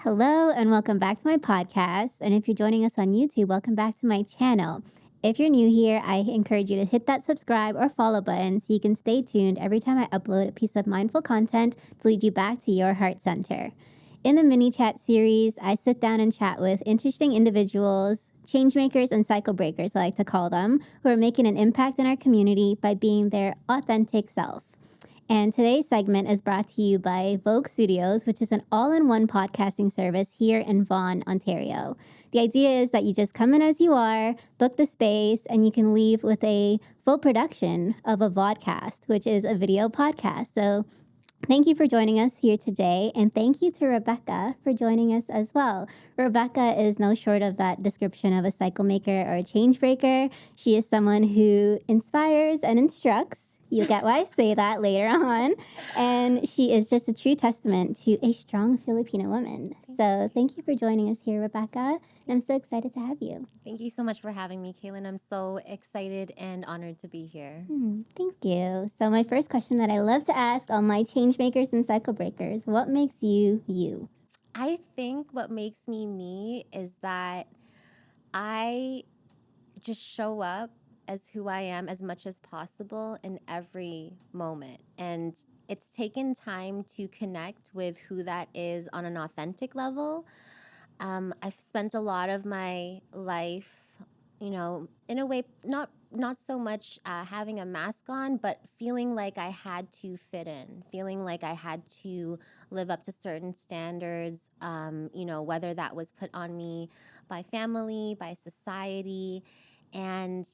Hello, and welcome back to my podcast. And if you're joining us on YouTube, welcome back to my channel. If you're new here, I encourage you to hit that subscribe or follow button so you can stay tuned every time I upload a piece of mindful content to lead you back to your heart center. In the mini chat series, I sit down and chat with interesting individuals, change makers and cycle breakers, I like to call them, who are making an impact in our community by being their authentic self. And today's segment is brought to you by Vogue Studios, which is an all-in-one podcasting service here in Vaughan, Ontario. The idea is that you just come in as you are, book the space, and you can leave with a full production of a vodcast, which is a video podcast. So thank you for joining us here today, and thank you to Rebecca for joining us as well. Rebecca is no short of that description of a cycle maker or a change breaker. She is someone who inspires and instructs. You'll get why I say that later on. And she is just a true testament to a strong Filipino woman. So thank you for joining us here, Rebecca. And I'm so excited to have you. Thank you so much for having me, Kaylin. I'm so excited and honored to be here. Thank you. So my first question that I love to ask all my change makers and cycle breakers, what makes you you? I think what makes me me is that I just show up as who I am as much as possible in every moment. And it's taken time to connect with who that is on an authentic level. I've spent a lot of my life, in a way, not so much having a mask on, but feeling like I had to fit in, feeling like I had to live up to certain standards, whether that was put on me by family, by society. And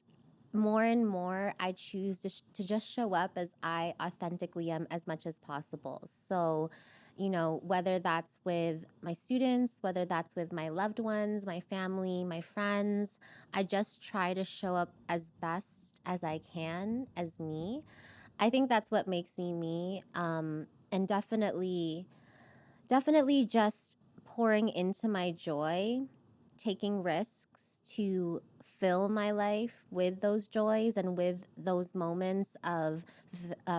more, I choose to just show up as I authentically am as much as possible. So, whether that's with my students, whether that's with my loved ones, my family, my friends, I just try to show up as best as I can as me. I think that's what makes me me. And definitely just pouring into my joy, taking risks to fill my life with those joys and with those moments of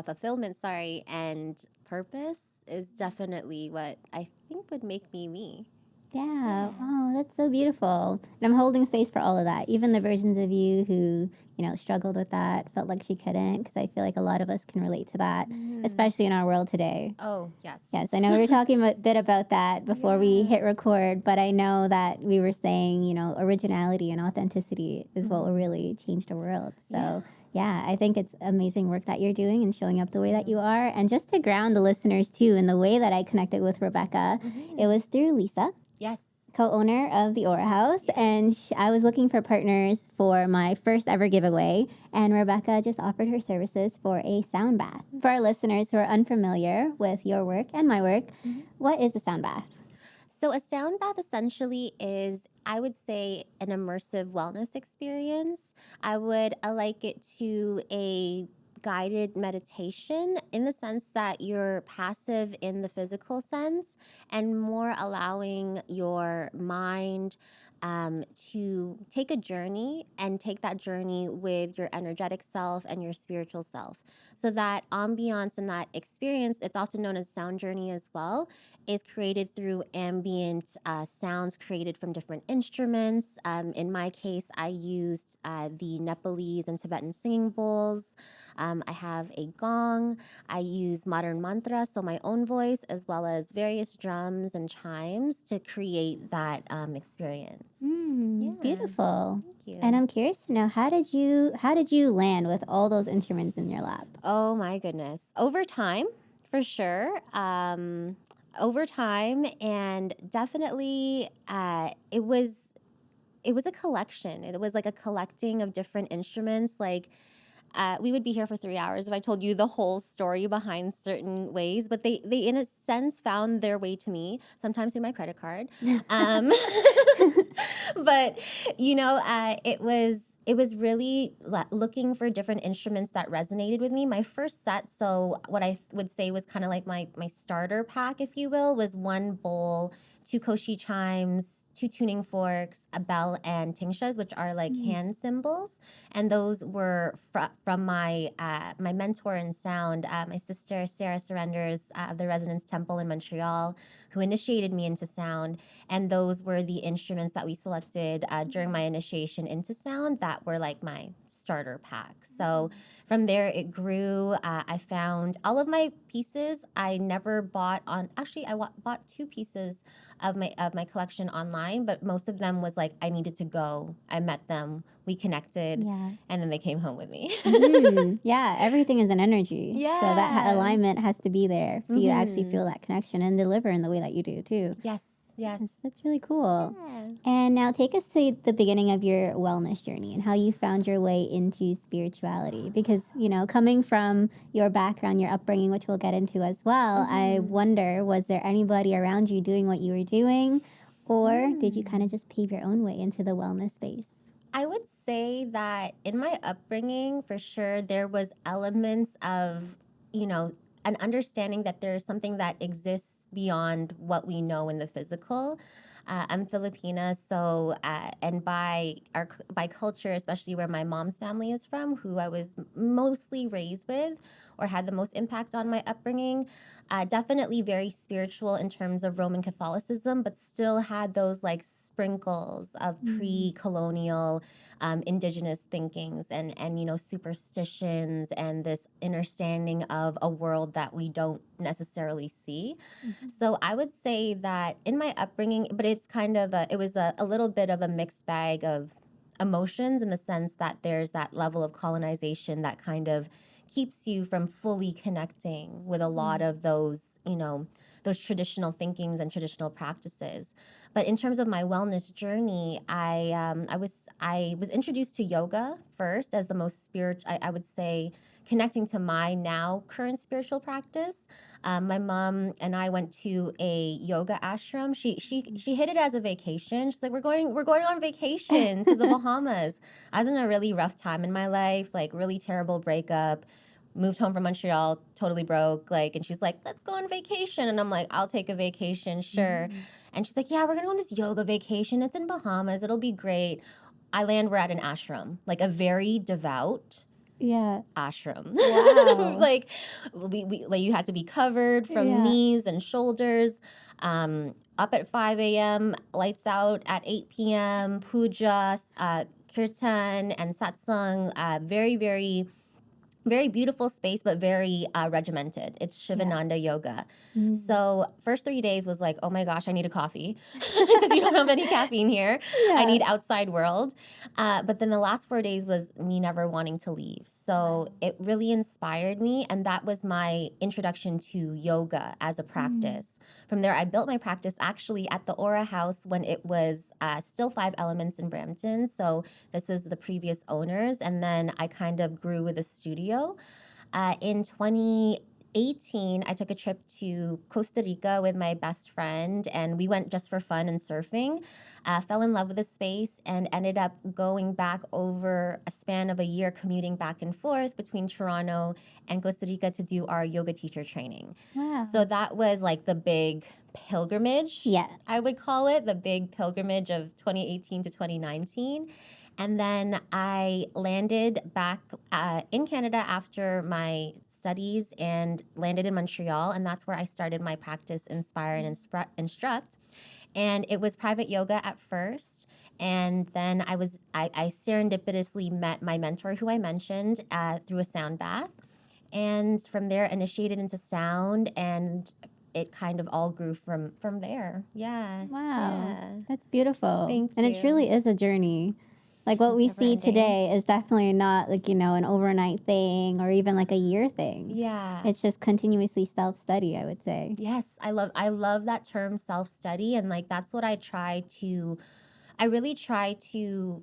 fulfillment, and purpose is definitely what I think would make me me. Yeah. Oh, that's so beautiful. And I'm holding space for all of that. Even the versions of you who, struggled with that, felt like she couldn't, because I feel like a lot of us can relate to that, especially in our world today. Oh, yes. Yes, I know we were talking a bit about that before we hit record, but I know that we were saying, originality and authenticity is what will really change the world. So, yeah, I think it's amazing work that you're doing and showing up the way that you are. And just to ground the listeners, too, in the way that I connected with Rebecca, it was through Lisa. Yes. Co-owner of the Aura House, and I was looking for partners for my first ever giveaway, and Rebecca just offered her services for a sound bath. For our listeners who are unfamiliar with your work and my work, what is a sound bath? So a sound bath essentially is, I would say, an immersive wellness experience. I would like it to a guided meditation in the sense that you're passive in the physical sense and more allowing your mind to take a journey and take that journey with your energetic self and your spiritual self. So that ambiance and that experience, it's often known as sound journey as well, is created through ambient sounds created from different instruments. In my case, I used the Nepalese and Tibetan singing bowls. I have a gong. I use modern mantra, so my own voice, as well as various drums and chimes to create that experience. Beautiful. Thank you. And I'm curious to know, how did you land with all those instruments in your lap? Oh my goodness. Over time, for sure. Over time, and definitely it was a collection. It was like a collecting of different instruments. Like we would be here for 3 hours if I told you the whole story behind certain ways, but they in a sense found their way to me, sometimes through my credit card. But it was really looking for different instruments that resonated with me. My first set, so what I would say was kind of like my starter pack, if you will, was one bowl, 2 koshi chimes, 2 tuning forks, a bell, and tingshas, which are like hand cymbals. And those were from my my mentor in sound, my sister Sarah Surrenders of the Resonance Temple in Montreal, who initiated me into sound. And those were the instruments that we selected during my initiation into sound that were like my starter pack. So from there, it grew. I found all of my pieces I never bought on. Actually, I bought 2 pieces of my collection online, but most of them was like I needed to go. I met them, we connected, Yeah. and then they came home with me. Yeah, everything is an energy. So that Yeah. alignment has to be there for you to actually feel that connection and deliver in the way that you do too. Yes. That's really cool. Yeah. And now take us to the beginning of your wellness journey and how you found your way into spirituality. Because, you know, coming from your background, your upbringing, which we'll get into as well, I wonder, was there anybody around you doing what you were doing? Or did you kind of just pave your own way into the wellness space? I would say that in my upbringing, for sure, there was elements of, you know, an understanding that there's something that exists beyond what we know in the physical. I'm Filipina, so and by culture, especially where my mom's family is from, who I was mostly raised with, or had the most impact on my upbringing, definitely very spiritual in terms of Roman Catholicism, but still had those like sprinkles of pre-colonial indigenous thinkings and you know superstitions and this understanding of a world that we don't necessarily see. So I would say that in my upbringing, but it's kind of it was a little bit of a mixed bag of emotions in the sense that there's that level of colonization that kind of keeps you from fully connecting with a lot of those, you know, those traditional thinkings and traditional practices. But in terms of my wellness journey, I was introduced to yoga first as the most spiritual. I would say connecting to my now current spiritual practice. My mom and I went to a yoga ashram. She hit it as a vacation. She's like, we're going on vacation to the Bahamas. I was in a really rough time in my life, like really terrible breakup. Moved home from Montreal, totally broke. Like, and she's like, let's go on vacation. And I'm like, I'll take a vacation, sure. And she's like, yeah, we're gonna go on this yoga vacation. It's in Bahamas. It'll be great. We're at an ashram, like a very devout ashram. Wow. Like we like you had to be covered from knees and shoulders. Up at 5 a.m., lights out at 8 p.m., puja, kirtan, and satsang. Very beautiful space, but very regimented. It's Shivananda yoga. So first 3 days was like, oh my gosh, I need a coffee because you don't have any caffeine here. I need outside world. But then the last 4 days was me never wanting to leave. So it really inspired me. And that was my introduction to yoga as a practice. From there, I built my practice actually at the Aura House when it was still 5 Elements in Brampton. So this was the previous owners. And then I kind of grew with a studio. In 2018, I took a trip to Costa Rica with my best friend, and we went just for fun and surfing. Fell in love with the space and ended up going back over a span of a year, commuting back and forth between Toronto and Costa Rica to do our yoga teacher training. Wow. So that was like the big pilgrimage, I would call it, the big pilgrimage of 2018 to 2019. And then I landed back in Canada after my studies and landed in Montreal. And that's where I started my practice, Inspire and Instruct. And it was private yoga at first. And then I serendipitously met my mentor, who I mentioned, through a sound bath. And from there, initiated into sound, and it kind of all grew from there. Yeah. Wow. Yeah. That's beautiful. Thank And you. it truly is a journey. Like what we see today is definitely not like, you know, an overnight thing or even like a year thing. Yeah. It's just continuously self-study, I would say. Yes, I love that term, self-study, and like that's what I really try to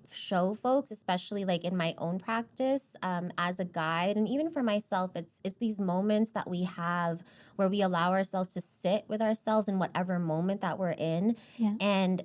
show folks, especially like in my own practice, as a guide, and even for myself, it's these moments that we have where we allow ourselves to sit with ourselves in whatever moment that we're in, and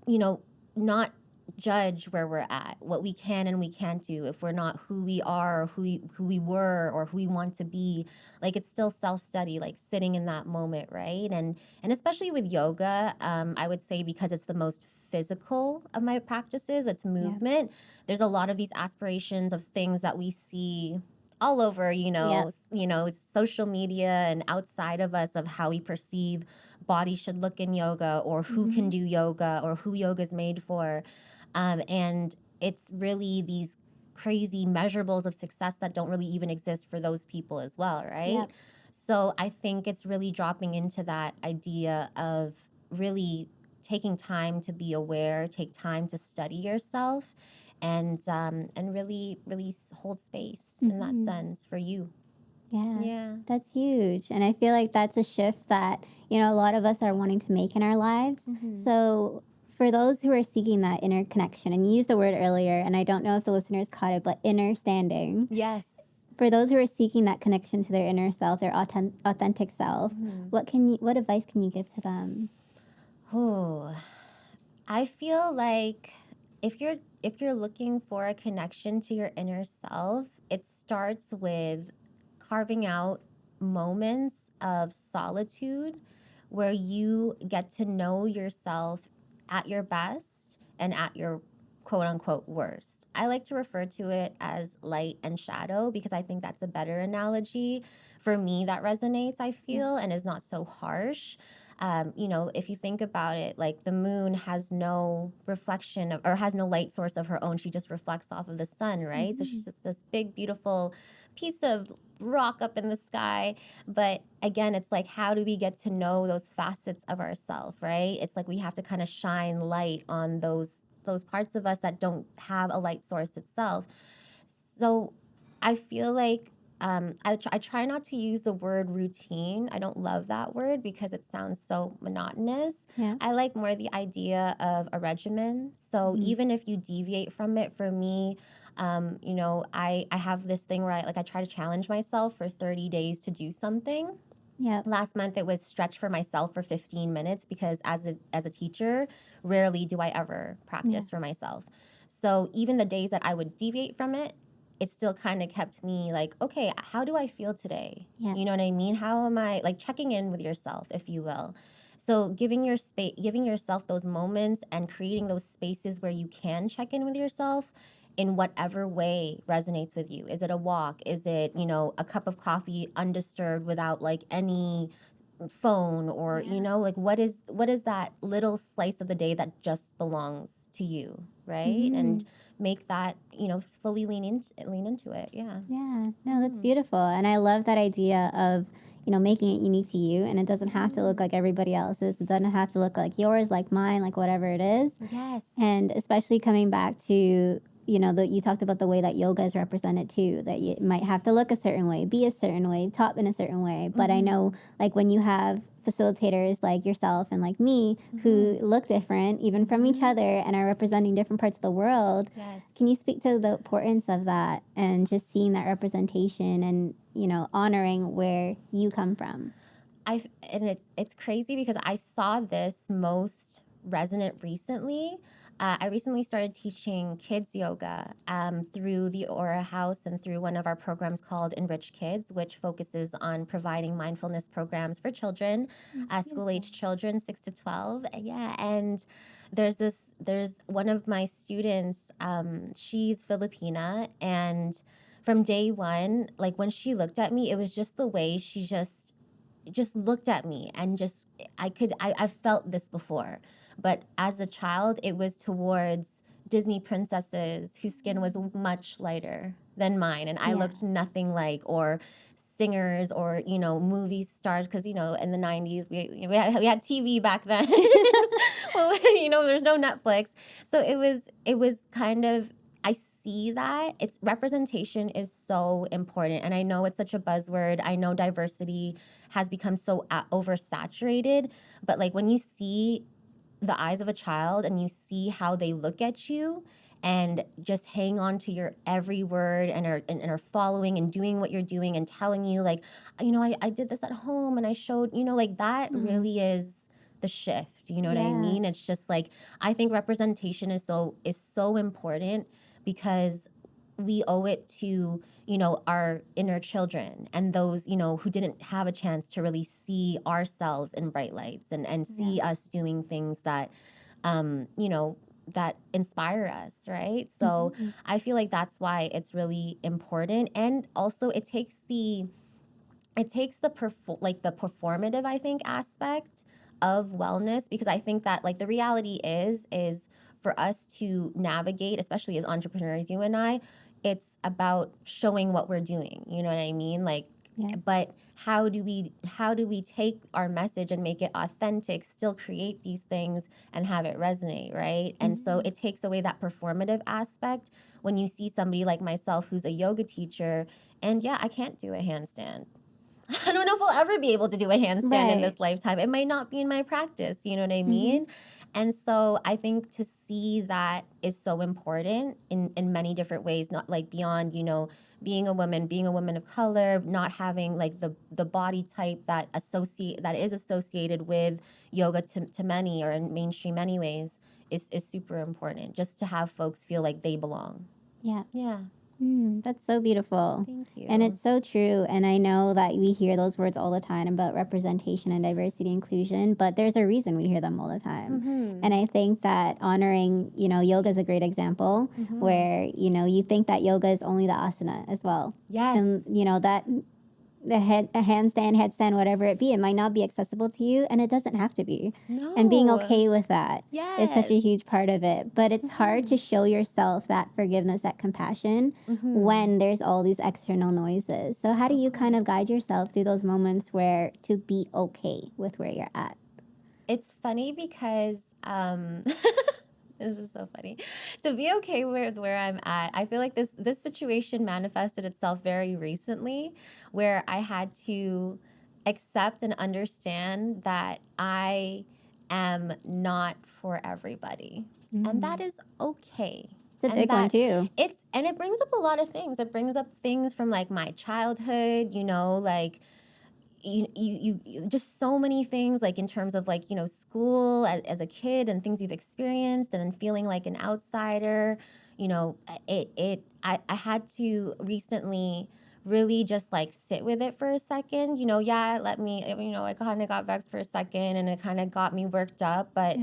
you know, not judge where we're at, what we can and we can't do, if we're not who we are, or who we were, or who we want to be. Like, it's still self-study, like sitting in that moment, right? And especially with yoga, I would say, because it's the most physical of my practices, it's movement. There's a lot of these aspirations of things that we see all over, social media and outside of us, of how we perceive body should look in yoga, or who can do yoga, or who yoga is made for. And it's really these crazy measurables of success that don't really even exist for those people as well, right? Yep. So I think it's really dropping into that idea of really taking time to be aware, take time to study yourself, and really hold space in that sense for you. Yeah, that's huge. And I feel like that's a shift that, a lot of us are wanting to make in our lives. So for those who are seeking that inner connection, and you used the word earlier, and I don't know if the listeners caught it, but inner standing. Yes. For those who are seeking that connection to their inner self, their authentic self, what advice can you give to them? Oh, I feel like if you're looking for a connection to your inner self, it starts with carving out moments of solitude where you get to know yourself at your best and at your quote unquote worst. I like to refer to it as light and shadow because I think that's a better analogy for me that resonates, I feel, and is not so harsh. If you think about it, like the moon has no reflection or has no light source of her own. She just reflects off of the sun, right? So she's just this big, beautiful piece of rock up in the sky. But again, it's like, how do we get to know those facets of ourselves, right? It's like we have to kind of shine light on those parts of us that don't have a light source itself. So I feel like I try not to use the word routine. I don't love that word because it sounds so monotonous. Yeah. I like more the idea of a regimen. So even if you deviate from it, for me, I have this thing where I try to challenge myself for 30 days to do something. Yeah. Last month it was stretch for myself for 15 minutes because as a teacher, rarely do I ever practice for myself. So even the days that I would deviate from it, it still kind of kept me like, okay, how do I feel today? Yeah. You know what I mean? How am I, like, checking in with yourself, if you will. So giving yourself those moments and creating those spaces where you can check in with yourself in whatever way resonates with you. Is it a walk? Is it, a cup of coffee undisturbed without like any phone, or like what is that little slice of the day that just belongs to you, right? And make that, fully lean into it. Yeah. No, that's beautiful. And I love that idea of, making it unique to you. And it doesn't have to look like everybody else's. It doesn't have to look like yours, like mine, like whatever it is. Yes. And especially coming back to, you talked about the way that yoga is represented too, that you might have to look a certain way, be a certain way, taught in a certain way. But I know, like, when you have facilitators like yourself and like me who look different even from each other and are representing different parts of the world. Yes. Can you speak to the importance of that and just seeing that representation and, honoring where you come from? And it's crazy because I saw this most resonant recently. I recently started teaching kids yoga through the Aura House and through one of our programs called Enrich Kids, which focuses on providing mindfulness programs for children, school-age children, 6 to 12. Yeah, and there's one of my students. She's Filipina, and from day one, like when she looked at me, it was just the way she just looked at me, and just I felt this before, but as a child it was towards Disney princesses whose skin was much lighter than mine, and I looked nothing like, or singers, or movie stars, because in the 90s we had TV back then. Well, there's no Netflix, so it was kind of, I see that it's representation is so important. And I know it's such a buzzword. I know diversity has become so oversaturated, but like when you see the eyes of a child and you see how they look at you and just hang on to your every word and are following and doing what you're doing and telling you like, I did this at home and I showed, like that really is the shift. You know what I Yeah. mean? It's just like, I think representation is so important because we owe it to, you know, our inner children and those, you know, who didn't have a chance to really see ourselves in bright lights and see us doing things that, you know, that inspire us, right? So Mhm. I feel like that's why it's really important. And also it takes the like the performative, I think, aspect of wellness, because I think that like the reality is for us to navigate, especially as entrepreneurs, you and I, it's about showing what we're doing. You know what I mean? Like, Yeah. but how do we take our message and make it authentic, still create these things and have it resonate, right? And so it takes away that performative aspect when you see somebody like myself who's a yoga teacher, and yeah, I can't do a handstand. I don't know if we'll ever be able to do a handstand in this lifetime. It might not be in my practice, you know what I mean? And so I think to see that is so important in many different ways, not like beyond, you know, being a woman of color, not having like the body type that is associated with yoga to many, or in mainstream anyways, is super important, just to have folks feel like they belong. Yeah. Yeah. That's so beautiful. Thank you. And it's so true. And I know that we hear those words all the time about representation and diversity inclusion, but there's a reason we hear them all the time. And I think that honoring, you know, yoga is a great example where, you know, you think that yoga is only the asana as well. Yes. And, you know, that a handstand, headstand, whatever it be, it might not be accessible to you, and it doesn't have to be. No. And being okay with that is such a Yes. huge part of it. But it's hard to show yourself that forgiveness, that compassion when there's all these external noises. So how do you kind of guide yourself through those moments where to be okay with where you're at? It's funny because this is so funny. To be okay with where I'm at, I feel like this situation manifested itself very recently, where I had to accept and understand that I am not for everybody. And that is okay. It's a big one too. It brings up a lot of things. It brings up things from like my childhood, you know, like you just so many things, like in terms of like, you know, school as a kid and things you've experienced, and then feeling like an outsider, you know. I had to recently really just like sit with it for a second, you know. Yeah, let me, you know, I kind of got vexed for a second and it kind of got me worked up, but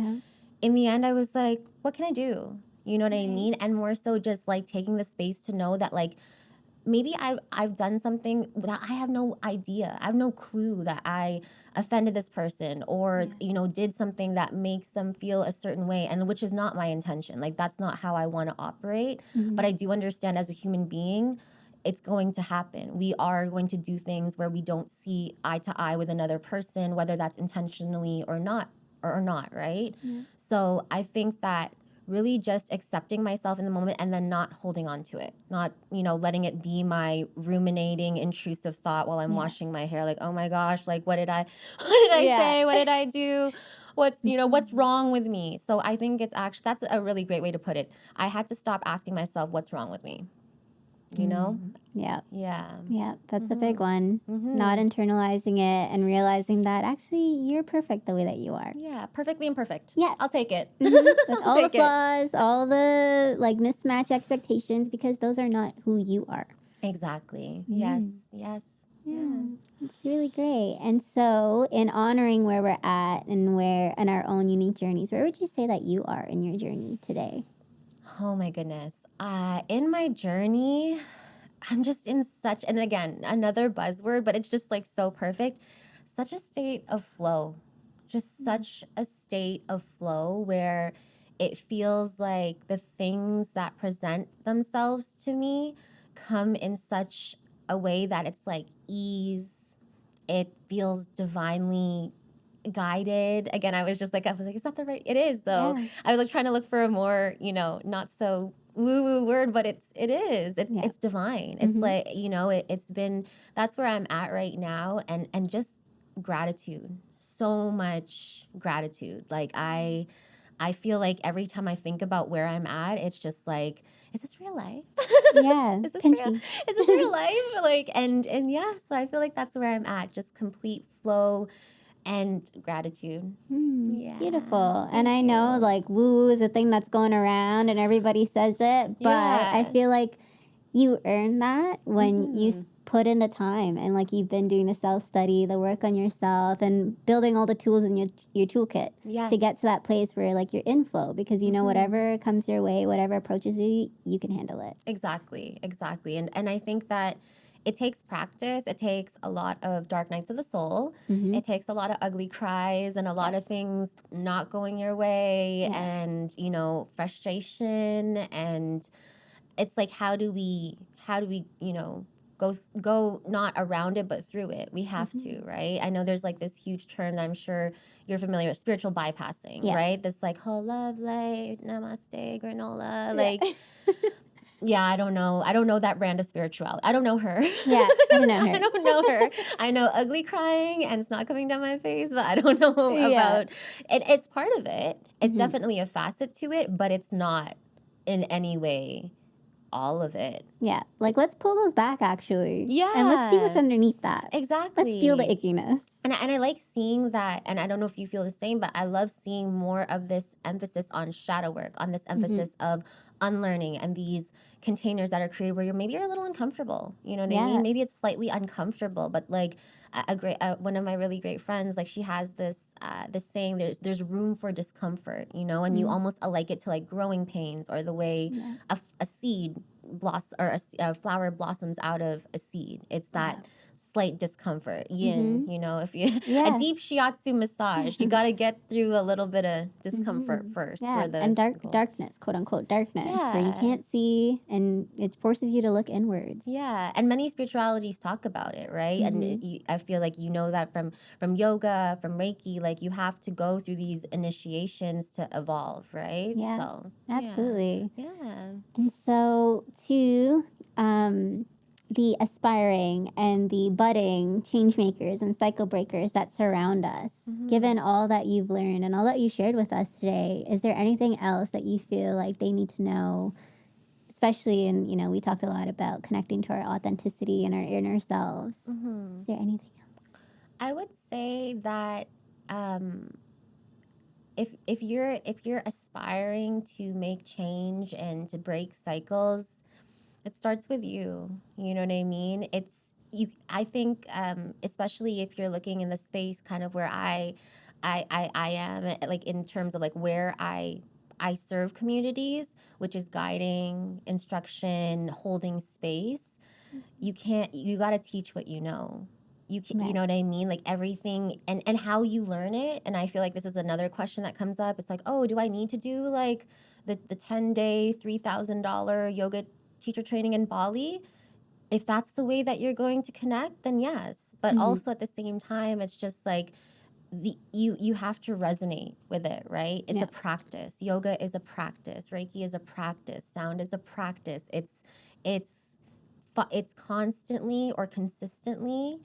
in the end I was like, what can I do? You know what I mean? And more so just like taking the space to know that like maybe I've done something that I have no idea. I have no clue that I offended this person, or you know, did something that makes them feel a certain way, and which is not my intention. Like, that's not how I want to operate. But I do understand, as a human being, it's going to happen. We are going to do things where we don't see eye to eye with another person, whether that's intentionally or not, right? So I think that really just accepting myself in the moment and then not holding on to it, not, you know, letting it be my ruminating, intrusive thought while I'm washing my hair. Like, oh my gosh, like what did I say? What did I do? What's, you know, what's wrong with me? So I think it's actually, that's a really great way to put it. I had to stop asking myself, what's wrong with me? You know? Yeah. Yeah. That's a big one. Not internalizing it and realizing that actually you're perfect the way that you are. Yeah, perfectly imperfect. Yeah. I'll take it. With all the flaws, all the like mismatched expectations, because those are not who you are. Exactly. Yes. Yeah. It's really great. And so, in honoring where we're at and our own unique journeys, where would you say that you are in your journey today? Oh my goodness. In my journey, I'm just in such, and again, another buzzword, but it's just like so perfect, such a state of flow. Just such a state of flow where it feels like the things that present themselves to me come in such a way that it's like ease. It feels divinely guided. Again, I was like, is that the right? It is, though. Yeah. I was like trying to look for a more, you know, not so woo-woo word, but it is. It's divine. It's like, you know, it's been, that's where I'm at right now, and just gratitude. So much gratitude. Like I feel like every time I think about where I'm at, it's just like, is this real life? Yeah. Is this real life? Like, and yeah, so I feel like that's where I'm at. Just complete flow. and gratitude. Yeah. Beautiful. And Thank I know you. like woo is a thing that's going around and everybody says it, but I Yeah. feel like you earn that when you Mhm. put in the time and like you've been doing the self-study, the work on yourself and building all the tools in your toolkit Yes. to get to that place where like you're in flow because you know Mhm. whatever comes your way, whatever approaches you, you can handle it. Exactly. And I think that it takes practice. It takes a lot of dark nights of the soul. Mm-hmm. It takes a lot of ugly cries and a lot of things not going your way Yeah. and, you know, frustration. And it's like, how do we, you know, go not around it, but through it. We have to, right? I know there's like this huge term that I'm sure you're familiar with, spiritual bypassing, Yeah. right? This like, oh, love, light, namaste, granola. Yeah. Like, yeah, I don't know. I don't know that brand of spirituality. I don't know her. Yeah, I don't know her. I don't know her. I know ugly crying and it's not coming down my face, but I don't know Yeah. about it. It's part of it. It's Mhm. definitely a facet to it, but it's not in any way all of it. Yeah, like let's pull those back actually. Yeah. And let's see what's underneath that. Exactly. Let's feel the ickiness. And I like seeing that, and I don't know if you feel the same, but I love seeing more of this emphasis on shadow work, on this emphasis of unlearning and these containers that are created where you're a little uncomfortable. You know what I mean? Maybe it's slightly uncomfortable, but like a great one of my really great friends, like she has this this saying, there's room for discomfort, you know, and you almost like it to like growing pains or the way a seed blossom or a flower blossoms out of a seed. It's that slight discomfort, yin, you know, if you a deep shiatsu massage, you got to get through a little bit of discomfort first for the and goal. darkness, quote unquote darkness, where you can't see and it forces you to look inwards. Yeah, and many spiritualities talk about it, right? And I feel like you know that from yoga, from Reiki, like you have to go through these initiations to evolve, right? Yeah, so absolutely. Yeah. And so to the aspiring and the budding change makers and cycle breakers that surround us, given all that you've learned and all that you shared with us today, is there anything else that you feel like they need to know? Especially in, you know, we talked a lot about connecting to our authenticity and our inner selves. Is there anything else? I would say that if you're aspiring to make change and to break cycles, it starts with you. You know what I mean? It's you. I think, especially if you're looking in the space, kind of where I am, like in terms of like where I serve communities, which is guiding, instruction, holding space. You got to teach what you know. You know what I mean? Like everything and how you learn it. And I feel like this is another question that comes up. It's like, oh, do I need to do like the 10-day $3,000 yoga teacher training in Bali? If that's the way that you're going to connect, then yes. But also at the same time, it's just like you have to resonate with it, right? It's a practice. Yoga is a practice. Reiki is a practice. Sound is a practice. It's constantly or consistently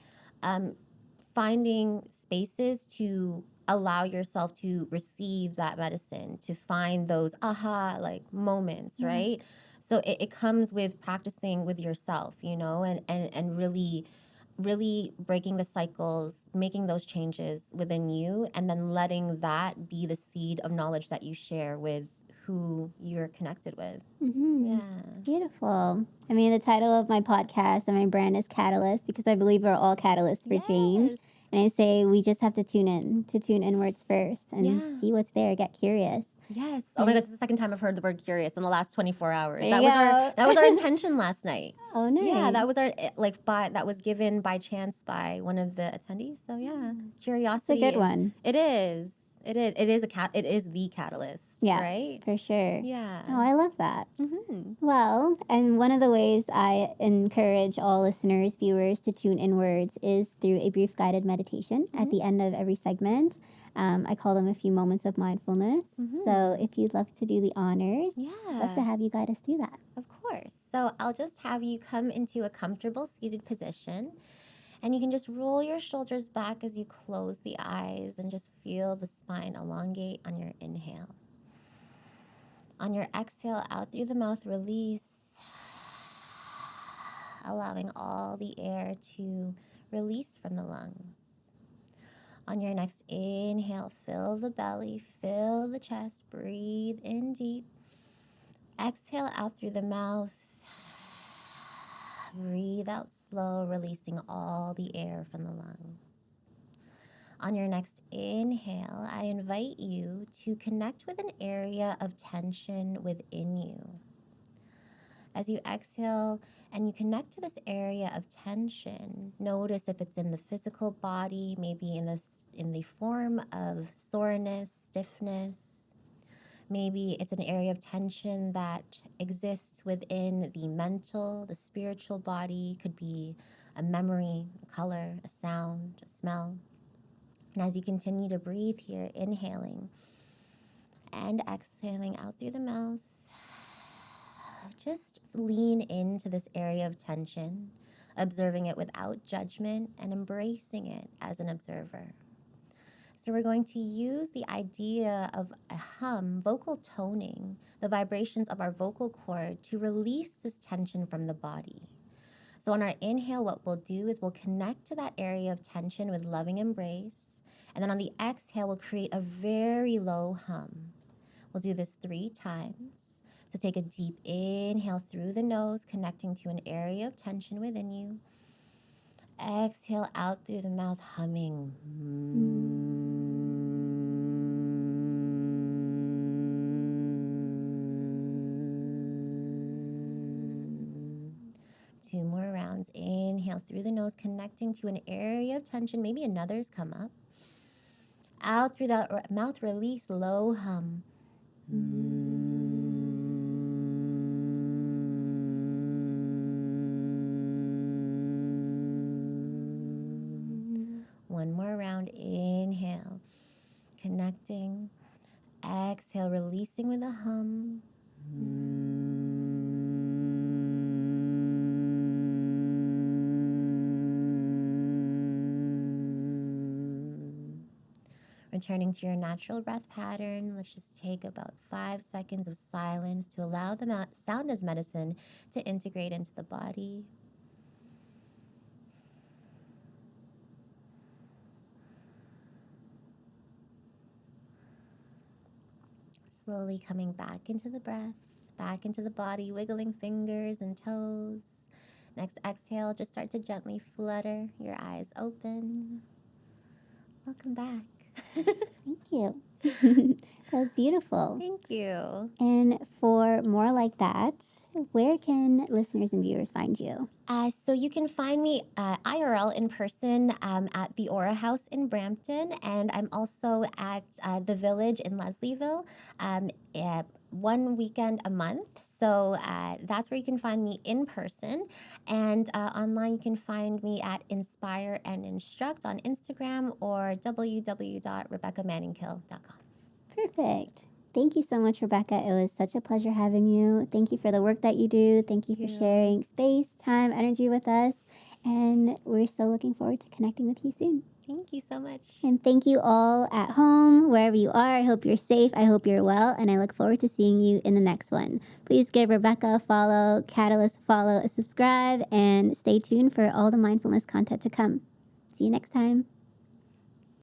finding spaces to allow yourself to receive that medicine, to find those aha like moments, right? So it comes with practicing with yourself, you know, and really breaking the cycles, making those changes within you, and then letting that be the seed of knowledge that you share with who you're connected with. Yeah. Beautiful. I mean, the title of my podcast and my brand is Catalyst because I believe we're all catalysts for change. And I say we just have to tune inwards first and see what's there, get curious. Yes. Oh my God, it's the second time I've heard the word curious in the last 24 hours. There That you was go. that was our intention last night. Oh, nice. Yeah, that was our that was given by chance by one of the attendees. So yeah, curiosity. It's a good one. It is. It is. It is the catalyst. Yeah, right? for sure. Yeah. Oh, I love that. Mm-hmm. Well, and one of the ways I encourage all listeners, viewers to tune inwards is through a brief guided meditation at the end of every segment. I call them a few moments of mindfulness. So if you'd love to do the honors, I'd love to have you guide us through that. Of course. So I'll just have you come into a comfortable seated position. And you can just roll your shoulders back as you close the eyes and just feel the spine elongate on your inhale. On your exhale, out through the mouth, release, allowing all the air to release from the lungs. On your next inhale, fill the belly, fill the chest, breathe in deep. Exhale out through the mouth. Breathe out slow, releasing all the air from the lungs. On your next inhale, I invite you to connect with an area of tension within you. As you exhale and you connect to this area of tension, notice if it's in the physical body, maybe in the form of soreness, stiffness. Maybe it's an area of tension that exists within the mental, the spiritual body. Could be a memory, a color, a sound, a smell. And as you continue to breathe here, inhaling and exhaling out through the mouth, just lean into this area of tension, observing it without judgment and embracing it as an observer. So we're going to use the idea of a hum, vocal toning, the vibrations of our vocal cord to release this tension from the body. So on our inhale, what we'll do is we'll connect to that area of tension with loving embrace. And then on the exhale, we'll create a very low hum. We'll do this 3 times. So take a deep inhale through the nose, connecting to an area of tension within you. Exhale out through the mouth, humming. 2 more rounds. Inhale through the nose, connecting to an area of tension. Maybe another's come up. Out through the mouth, release, low hum. One more round. Inhale, connecting. Exhale, releasing with a hum. Returning to your natural breath pattern, let's just take about 5 seconds of silence to allow the sound as medicine to integrate into the body. Slowly coming back into the breath, back into the body, wiggling fingers and toes. Next exhale, just start to gently flutter your eyes open. Welcome back. Thank you. That was beautiful. Thank you. And for more like that, where can listeners and viewers find you? So you can find me IRL in person at the Aura House in Brampton, and I'm also at the Village in Leslieville 1 weekend a month. So that's where you can find me in person. And online you can find me at Inspire and Instruct on Instagram or www.RebeccaManningkill.com. Perfect. Thank you so much, Rebecca. It was such a pleasure having you. Thank you for the work that you do. Thank you for sharing space, time, energy with us. And we're so looking forward to connecting with you soon. Thank you so much. And thank you all at home, wherever you are. I hope you're safe. I hope you're well. And I look forward to seeing you in the next one. Please give Rebecca a follow, Catalyst a follow, a subscribe, and stay tuned for all the mindfulness content to come. See you next time.